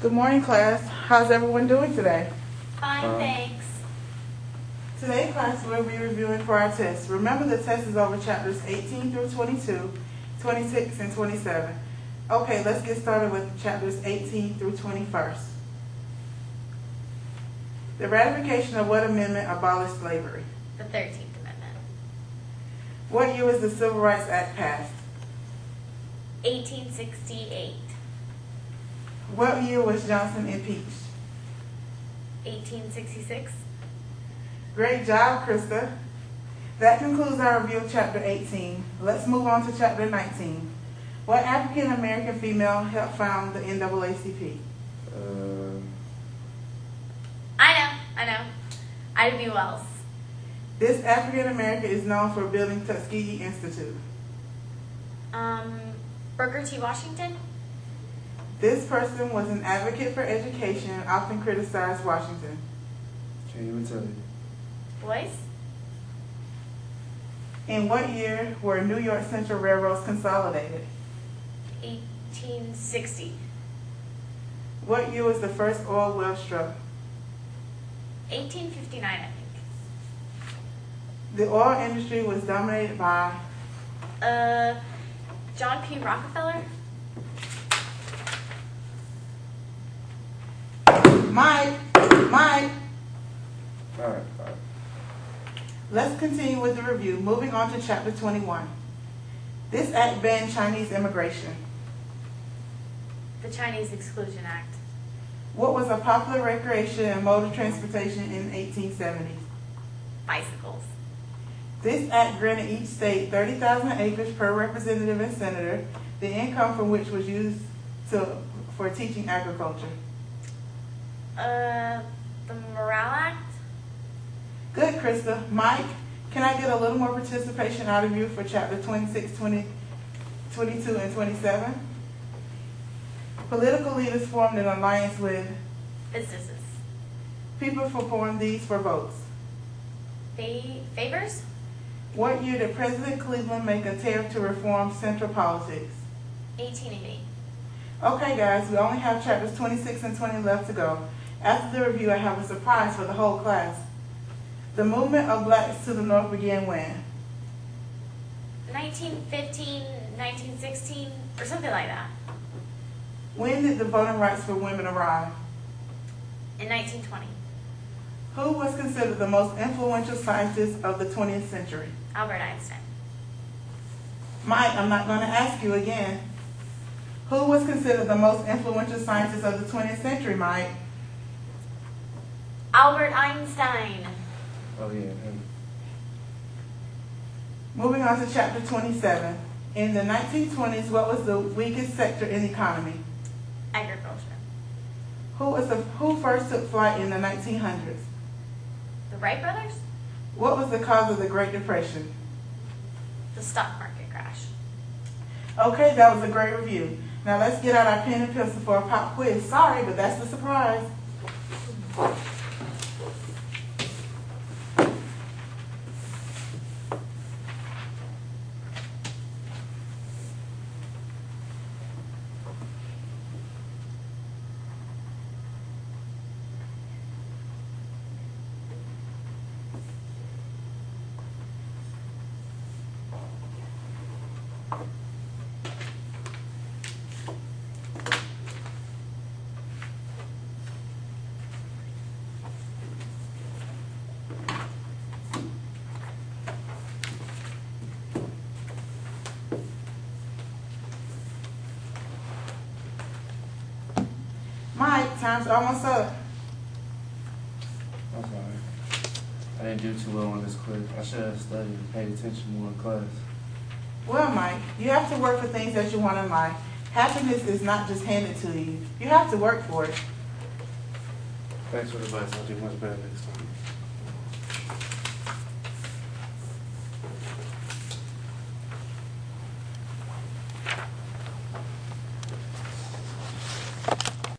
Good morning, class. How's everyone doing today? Fine, thanks. Today, class, we'll be reviewing for our test. Remember, the test is over chapters 18 through 22, 26, and 27. Okay, let's get started with chapters 18 through 21. The ratification of what amendment abolished slavery? The 13th Amendment. What year was the Civil Rights Act passed? 1868. What year was Johnson impeached? 1866. Great job, Krista. That concludes our review of chapter 18. Let's move on to chapter 19. What African American female helped found the NAACP? I know. Ida B. Wells. This African American is known for building Tuskegee Institute. Booker T. Washington. This person was an advocate for education and often criticized Washington. Can't even tell you. Boyce. In what year were New York Central Railroads consolidated? 1860. What year was the first oil well struck? 1859, I think. The oil industry was dominated by? John P. Rockefeller. Mike. All right. Let's continue with the review. Moving on to chapter 21. This act banned Chinese immigration. The Chinese Exclusion Act. What was a popular recreation and mode of transportation in the 1870s? Bicycles. This act granted each state 30,000 acres per representative and senator, the income from which was used for teaching agriculture. The Morale Act. Good, Krista. Mike, can I get a little more participation out of you for chapter 26, 22, and 27? Political leaders formed an alliance with Businesses. people performed these for votes. Favors. What year did President Cleveland make a tariff to reform central politics? 1880. Okay, guys, we only have chapters 26 and 20 left to go. After the review, I have a surprise for the whole class. The movement of blacks to the north began when? 1915, 1916, or something like that. When did the voting rights for women arrive? In 1920. Who was considered the most influential scientist of the 20th century? Albert Einstein. Mike, I'm not going to ask you again. Who was considered the most influential scientist of the 20th century, Mike? Albert Einstein. Oh, yeah, him. Moving on to chapter 27. In the 1920s, what was the weakest sector in the economy? Agriculture. Who first took flight in the 1900s? The Wright brothers. What was the cause of the Great Depression? The stock market crash. Okay, that was a great review. Now let's get out our pen and pencil for a pop quiz. Sorry, but that's the surprise. Mike, time's almost up. I'm sorry. I didn't do too well on this quiz. I should have studied and paid attention more in class. Well, Mike, you have to work for things that you want in life. Happiness is not just handed to you. You have to work for it. Thanks for the advice. I'll do much better next time.